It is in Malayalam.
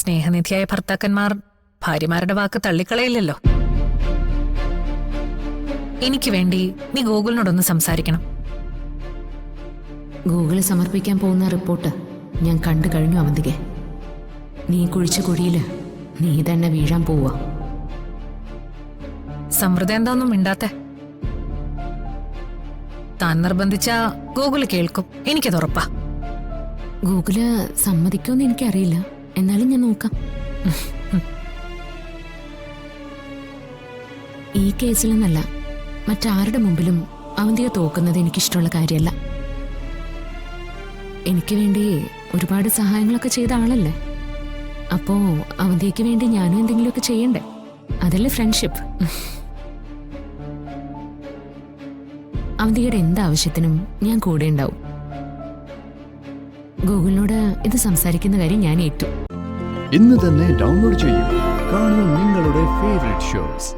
സ്നേഹനിധിയായ ഭർത്താക്കന്മാർ ഭാര്യമാരുടെ വാക്ക് തള്ളിക്കളയില്ലല്ലോ. എനിക്ക് വേണ്ടി നീ ഗോകുലിനോടൊന്ന് സംസാരിക്കണം. ഗൂഗിളിൽ സമർപ്പിക്കാൻ പോകുന്ന റിപ്പോർട്ട് ഞാൻ കണ്ടു കഴിഞ്ഞു അവന്തികെ. നീ കുഴിച്ച കുഴിയില് നീ തന്നെ വീഴാൻ പോവാ. സമൃദ്ധ എന്താന്നും മിണ്ടാത്തെ? താൻ നിർബന്ധിച്ച ഗോകുല് കേൾക്കും, എനിക്കത് ഉറപ്പാ. ഗൂഗിള് സമ്മതിക്കുമെന്ന് എനിക്കറിയില്ല, എന്നാലും ഞാൻ നോക്കാം. ഈ കേസിലെന്നല്ല, മറ്റാരുടെ മുമ്പിലും അവന്തിക തോക്കുന്നത് എനിക്കിഷ്ടമുള്ള കാര്യമല്ല. എനിക്ക് വേണ്ടി ഒരുപാട് സഹായങ്ങളൊക്കെ ചെയ്ത ആളല്ലേ. അപ്പോ അവന്തിക്ക് വേണ്ടി ഞാനും എന്തെങ്കിലുമൊക്കെ ചെയ്യണ്ടേ? അതല്ലേ ഫ്രണ്ട്ഷിപ്പ്. അവന്തികയുടെ എന്താവശ്യത്തിനും ഞാൻ കൂടെ ഉണ്ടാവും. ഗൂഗിളിനോട് ഇത് സംസാരിക്കുന്ന കാര്യം ഞാൻ ഏറ്റു. ഇന്ന് തന്നെ ഡൗൺലോഡ് ചെയ്യൂ. കാണൂ നിങ്ങളുടെ ഫേവറേറ്റ് ഷോസ്.